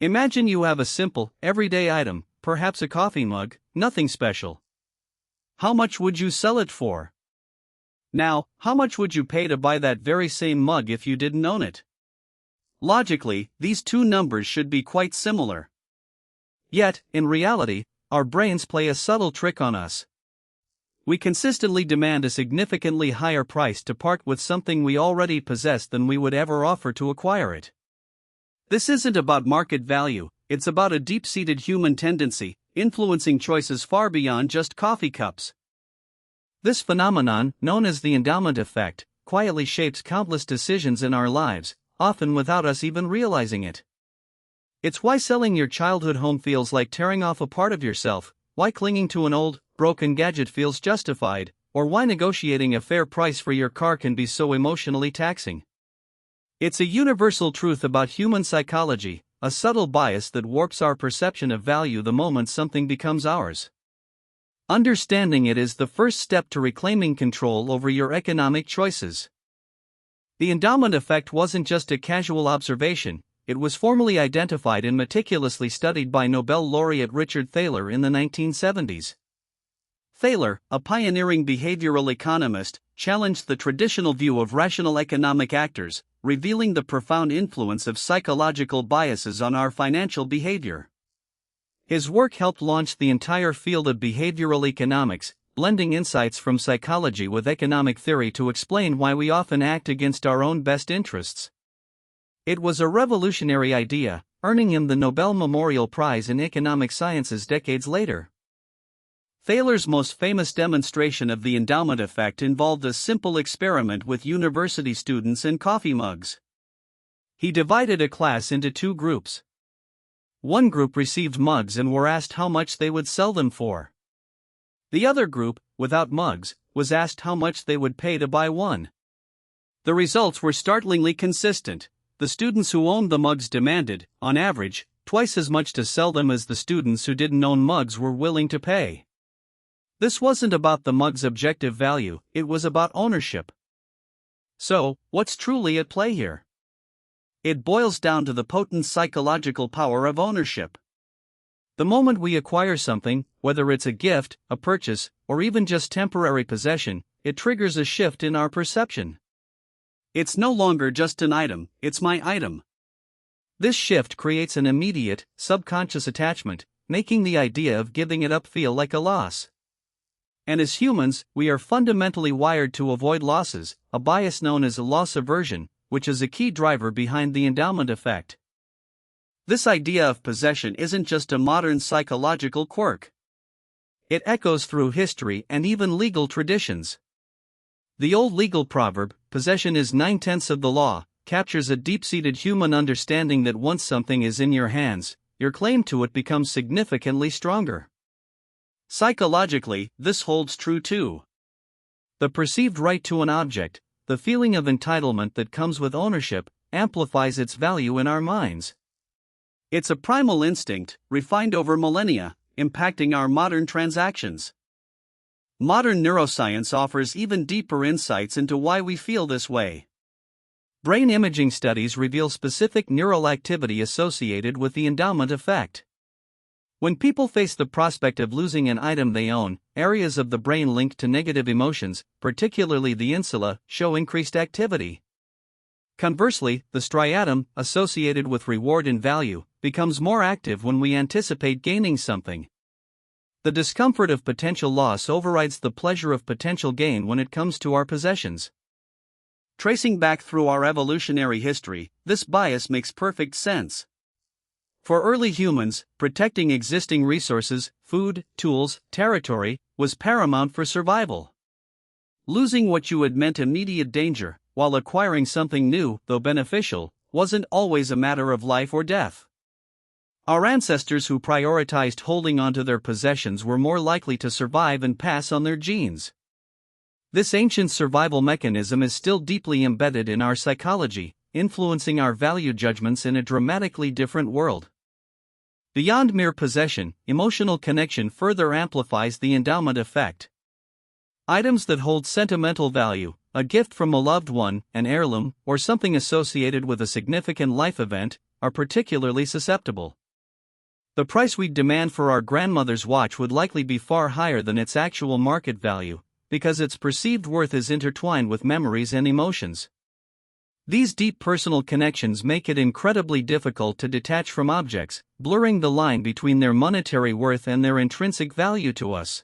Imagine you have a simple, everyday item, perhaps a coffee mug, nothing special. How much would you sell it for? Now, how much would you pay to buy that very same mug if you didn't own it? Logically, these two numbers should be quite similar. Yet, in reality, our brains play a subtle trick on us. We consistently demand a significantly higher price to part with something we already possess than we would ever offer to acquire it. This isn't about market value, it's about a deep-seated human tendency, influencing choices far beyond just coffee cups. This phenomenon, known as the endowment effect, quietly shapes countless decisions in our lives, often without us even realizing it. It's why selling your childhood home feels like tearing off a part of yourself, why clinging to an old, broken gadget feels justified, or why negotiating a fair price for your car can be so emotionally taxing. It's a universal truth about human psychology, a subtle bias that warps our perception of value the moment something becomes ours. Understanding it is the first step to reclaiming control over your economic choices. The endowment effect wasn't just a casual observation, it was formally identified and meticulously studied by Nobel laureate Richard Thaler in the 1970s. Thaler, a pioneering behavioral economist, challenged the traditional view of rational economic actors, revealing the profound influence of psychological biases on our financial behavior. His work helped launch the entire field of behavioral economics, blending insights from psychology with economic theory to explain why we often act against our own best interests. It was a revolutionary idea, earning him the Nobel Memorial Prize in Economic Sciences decades later. Thaler's most famous demonstration of the endowment effect involved a simple experiment with university students and coffee mugs. He divided a class into two groups. One group received mugs and were asked how much they would sell them for. The other group, without mugs, was asked how much they would pay to buy one. The results were startlingly consistent. The students who owned the mugs demanded, on average, twice as much to sell them as the students who didn't own mugs were willing to pay. This wasn't about the mug's objective value, it was about ownership. So, what's truly at play here? It boils down to the potent psychological power of ownership. The moment we acquire something, whether it's a gift, a purchase, or even just temporary possession, it triggers a shift in our perception. It's no longer just an item, it's my item. This shift creates an immediate, subconscious attachment, making the idea of giving it up feel like a loss. And as humans, we are fundamentally wired to avoid losses, a bias known as loss aversion, which is a key driver behind the endowment effect. This idea of possession isn't just a modern psychological quirk. It echoes through history and even legal traditions. The old legal proverb, "Possession is 9/10 of the law," captures a deep-seated human understanding that once something is in your hands, your claim to it becomes significantly stronger. Psychologically, this holds true too. The perceived right to an object, the feeling of entitlement that comes with ownership, amplifies its value in our minds. It's a primal instinct, refined over millennia, impacting our modern transactions. Modern neuroscience offers even deeper insights into why we feel this way. Brain imaging studies reveal specific neural activity associated with the endowment effect. When people face the prospect of losing an item they own, areas of the brain linked to negative emotions, particularly the insula, show increased activity. Conversely, the striatum, associated with reward and value, becomes more active when we anticipate gaining something. The discomfort of potential loss overrides the pleasure of potential gain when it comes to our possessions. Tracing back through our evolutionary history, this bias makes perfect sense. For early humans, protecting existing resources, food, tools, territory, was paramount for survival. Losing what you had meant immediate danger, while acquiring something new, though beneficial, wasn't always a matter of life or death. Our ancestors who prioritized holding onto their possessions were more likely to survive and pass on their genes. This ancient survival mechanism is still deeply embedded in our psychology, influencing our value judgments in a dramatically different world. Beyond mere possession, emotional connection further amplifies the endowment effect. Items that hold sentimental value, a gift from a loved one, an heirloom, or something associated with a significant life event, are particularly susceptible. The price we'd demand for our grandmother's watch would likely be far higher than its actual market value, because its perceived worth is intertwined with memories and emotions. These deep personal connections make it incredibly difficult to detach from objects, blurring the line between their monetary worth and their intrinsic value to us.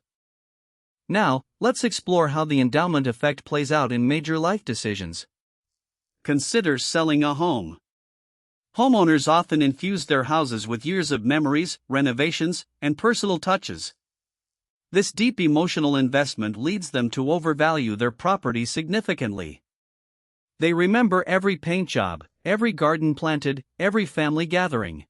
Now, let's explore how the endowment effect plays out in major life decisions. Consider selling a home. Homeowners often infuse their houses with years of memories, renovations, and personal touches. This deep emotional investment leads them to overvalue their property significantly. They remember every paint job, every garden planted, every family gathering.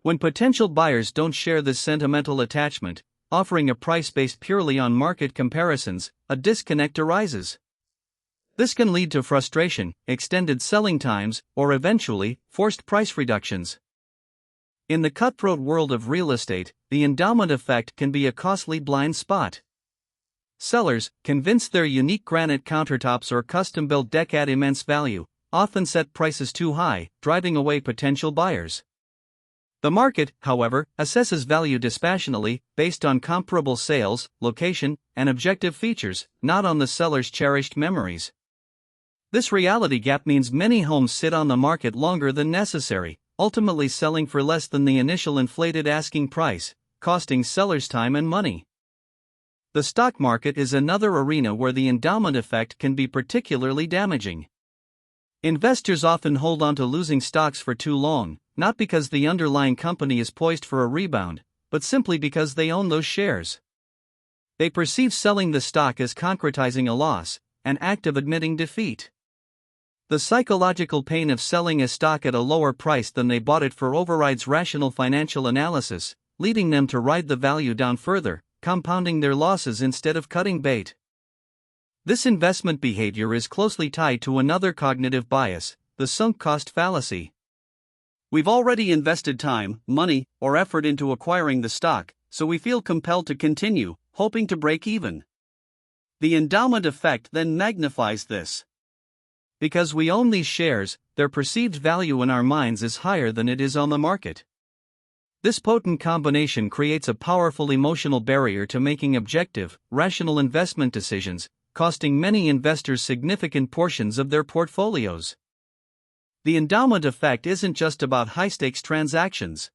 When potential buyers don't share this sentimental attachment, offering a price based purely on market comparisons, a disconnect arises. This can lead to frustration, extended selling times, or eventually, forced price reductions. In the cutthroat world of real estate, the endowment effect can be a costly blind spot. Sellers, convinced their unique granite countertops or custom-built deck add immense value, often set prices too high, driving away potential buyers. The market, however, assesses value dispassionately, based on comparable sales, location, and objective features, not on the seller's cherished memories. This reality gap means many homes sit on the market longer than necessary, ultimately selling for less than the initial inflated asking price, costing sellers time and money. The stock market is another arena where the endowment effect can be particularly damaging. Investors often hold on to losing stocks for too long, not because the underlying company is poised for a rebound, but simply because they own those shares. They perceive selling the stock as concretizing a loss, an act of admitting defeat. The psychological pain of selling a stock at a lower price than they bought it for overrides rational financial analysis, leading them to ride the value down further, compounding their losses instead of cutting bait. This investment behavior is closely tied to another cognitive bias, the sunk cost fallacy. We've already invested time, money, or effort into acquiring the stock, so we feel compelled to continue, hoping to break even. The endowment effect then magnifies this. Because we own these shares, their perceived value in our minds is higher than it is on the market. This potent combination creates a powerful emotional barrier to making objective, rational investment decisions, costing many investors significant portions of their portfolios. The endowment effect isn't just about high-stakes transactions.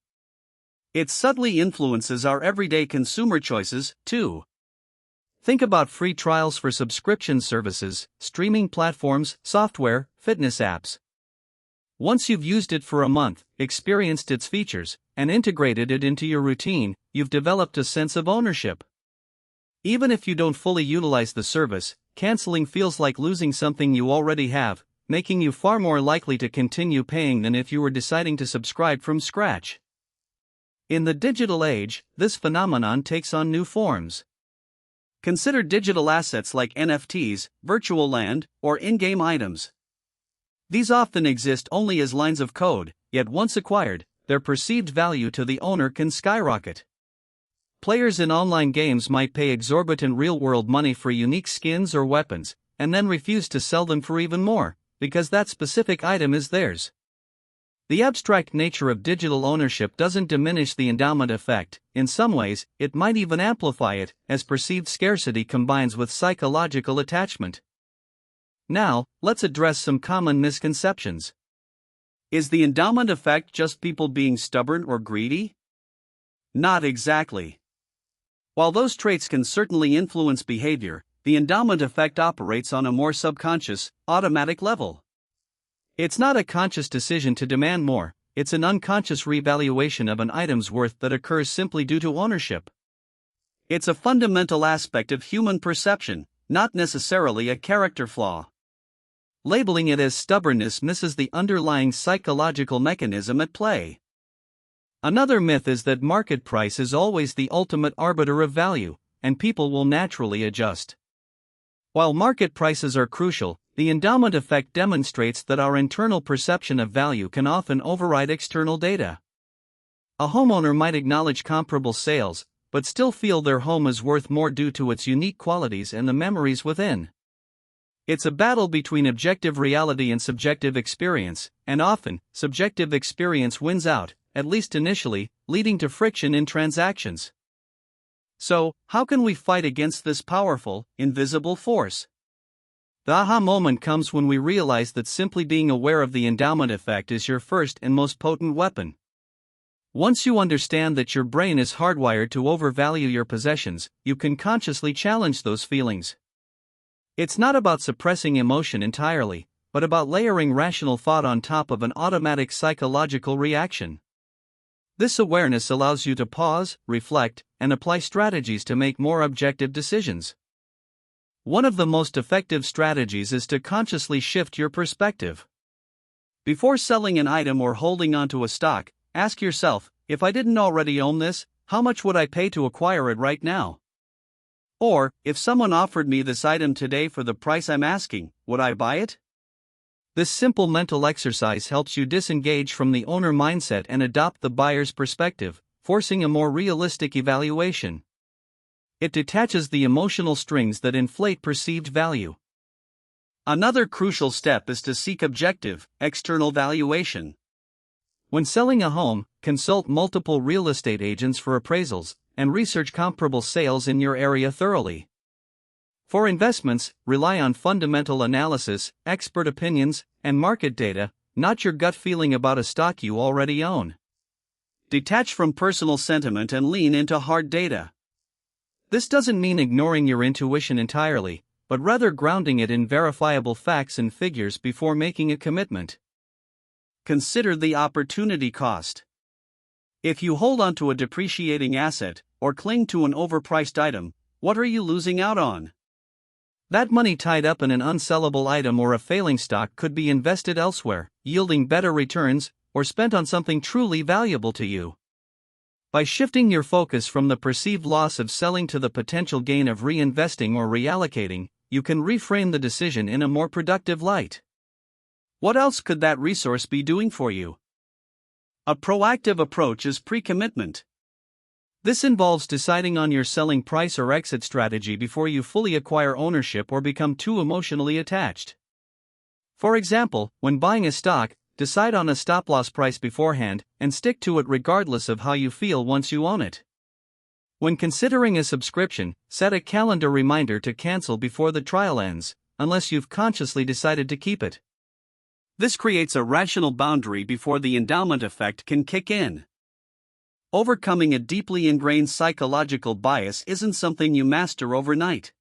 It subtly influences our everyday consumer choices, too. Think about free trials for subscription services, streaming platforms, software, fitness apps. Once you've used it for a month, experienced its features, and integrated it into your routine, you've developed a sense of ownership. Even if you don't fully utilize the service, canceling feels like losing something you already have, making you far more likely to continue paying than if you were deciding to subscribe from scratch. In the digital age, this phenomenon takes on new forms. Consider digital assets like NFTs, virtual land, or in-game items. These often exist only as lines of code, yet once acquired, their perceived value to the owner can skyrocket. Players in online games might pay exorbitant real-world money for unique skins or weapons, and then refuse to sell them for even more, because that specific item is theirs. The abstract nature of digital ownership doesn't diminish the endowment effect. In some ways, it might even amplify it, as perceived scarcity combines with psychological attachment. Now, let's address some common misconceptions. Is the endowment effect just people being stubborn or greedy? Not exactly. While those traits can certainly influence behavior, the endowment effect operates on a more subconscious, automatic level. It's not a conscious decision to demand more, it's an unconscious revaluation of an item's worth that occurs simply due to ownership. It's a fundamental aspect of human perception, not necessarily a character flaw. Labeling it as stubbornness misses the underlying psychological mechanism at play. Another myth is that market price is always the ultimate arbiter of value, and people will naturally adjust. While market prices are crucial, the endowment effect demonstrates that our internal perception of value can often override external data. A homeowner might acknowledge comparable sales, but still feel their home is worth more due to its unique qualities and the memories within. It's a battle between objective reality and subjective experience, and often, subjective experience wins out, at least initially, leading to friction in transactions. So, how can we fight against this powerful, invisible force? The aha moment comes when we realize that simply being aware of the endowment effect is your first and most potent weapon. Once you understand that your brain is hardwired to overvalue your possessions, you can consciously challenge those feelings. It's not about suppressing emotion entirely, but about layering rational thought on top of an automatic psychological reaction. This awareness allows you to pause, reflect, and apply strategies to make more objective decisions. One of the most effective strategies is to consciously shift your perspective. Before selling an item or holding onto a stock, ask yourself, if I didn't already own this, how much would I pay to acquire it right now? Or, if someone offered me this item today for the price I'm asking, would I buy it? This simple mental exercise helps you disengage from the owner mindset and adopt the buyer's perspective, forcing a more realistic evaluation. It detaches the emotional strings that inflate perceived value. Another crucial step is to seek objective, external valuation. When selling a home, consult multiple real estate agents for appraisals, and research comparable sales in your area thoroughly. For investments, rely on fundamental analysis, expert opinions, and market data, not your gut feeling about a stock you already own. Detach from personal sentiment and lean into hard data. This doesn't mean ignoring your intuition entirely, but rather grounding it in verifiable facts and figures before making a commitment. Consider the opportunity cost. If you hold on to a depreciating asset, or cling to an overpriced item, what are you losing out on? That money tied up in an unsellable item or a failing stock could be invested elsewhere, yielding better returns, or spent on something truly valuable to you. By shifting your focus from the perceived loss of selling to the potential gain of reinvesting or reallocating, you can reframe the decision in a more productive light. What else could that resource be doing for you? A proactive approach is pre-commitment. This involves deciding on your selling price or exit strategy before you fully acquire ownership or become too emotionally attached. For example, when buying a stock, decide on a stop-loss price beforehand, and stick to it regardless of how you feel once you own it. When considering a subscription, set a calendar reminder to cancel before the trial ends, unless you've consciously decided to keep it. This creates a rational boundary before the endowment effect can kick in. Overcoming a deeply ingrained psychological bias isn't something you master overnight.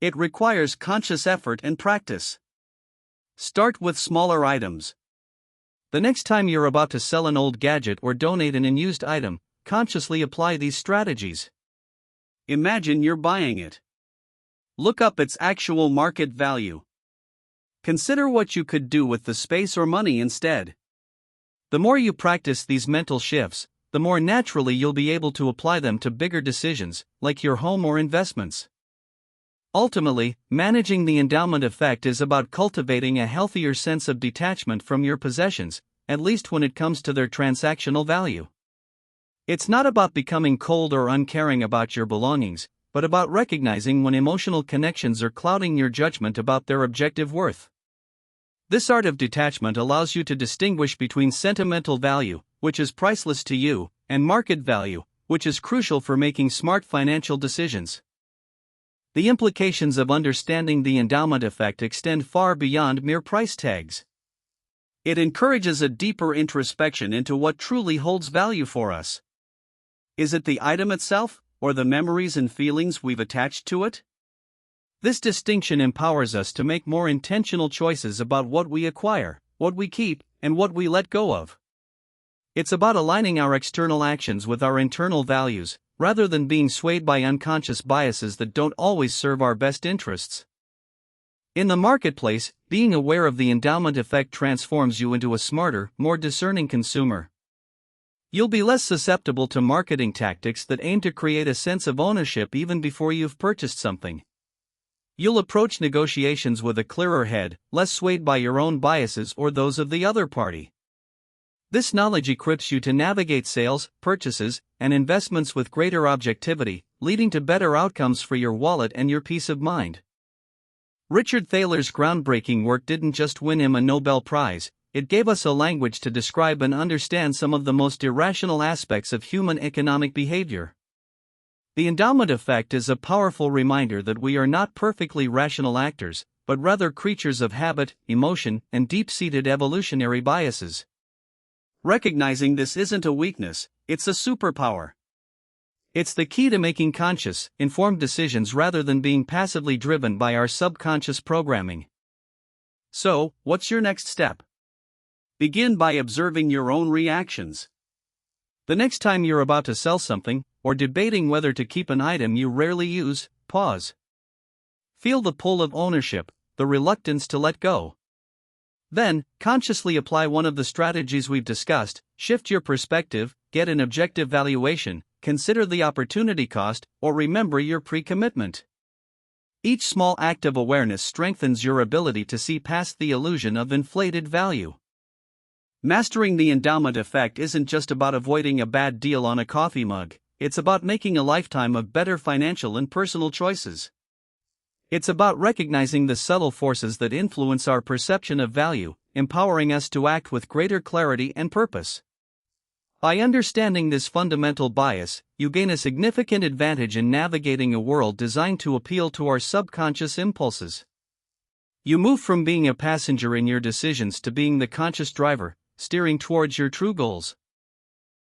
It requires conscious effort and practice. Start with smaller items. The next time you're about to sell an old gadget or donate an unused item, consciously apply these strategies. Imagine you're buying it. Look up its actual market value. Consider what you could do with the space or money instead. The more you practice these mental shifts, the more naturally you'll be able to apply them to bigger decisions, like your home or investments. Ultimately, managing the endowment effect is about cultivating a healthier sense of detachment from your possessions, at least when it comes to their transactional value. It's not about becoming cold or uncaring about your belongings, but about recognizing when emotional connections are clouding your judgment about their objective worth. This art of detachment allows you to distinguish between sentimental value, which is priceless to you, and market value, which is crucial for making smart financial decisions. The implications of understanding the endowment effect extend far beyond mere price tags. It encourages a deeper introspection into what truly holds value for us. Is it the item itself, or the memories and feelings we've attached to it? This distinction empowers us to make more intentional choices about what we acquire, what we keep, and what we let go of. It's about aligning our external actions with our internal values, rather than being swayed by unconscious biases that don't always serve our best interests. In the marketplace, being aware of the endowment effect transforms you into a smarter, more discerning consumer. You'll be less susceptible to marketing tactics that aim to create a sense of ownership even before you've purchased something. You'll approach negotiations with a clearer head, less swayed by your own biases or those of the other party. This knowledge equips you to navigate sales, purchases, and investments with greater objectivity, leading to better outcomes for your wallet and your peace of mind. Richard Thaler's groundbreaking work didn't just win him a Nobel Prize, it gave us a language to describe and understand some of the most irrational aspects of human economic behavior. The endowment effect is a powerful reminder that we are not perfectly rational actors, but rather creatures of habit, emotion, and deep-seated evolutionary biases. Recognizing this isn't a weakness, it's a superpower. It's the key to making conscious, informed decisions rather than being passively driven by our subconscious programming. So, what's your next step? Begin by observing your own reactions. The next time you're about to sell something, or debating whether to keep an item you rarely use, pause. Feel the pull of ownership, the reluctance to let go. Then, consciously apply one of the strategies we've discussed, shift your perspective, get an objective valuation, consider the opportunity cost, or remember your pre-commitment. Each small act of awareness strengthens your ability to see past the illusion of inflated value. Mastering the endowment effect isn't just about avoiding a bad deal on a coffee mug, it's about making a lifetime of better financial and personal choices. It's about recognizing the subtle forces that influence our perception of value, empowering us to act with greater clarity and purpose. By understanding this fundamental bias, you gain a significant advantage in navigating a world designed to appeal to our subconscious impulses. You move from being a passenger in your decisions to being the conscious driver, steering towards your true goals.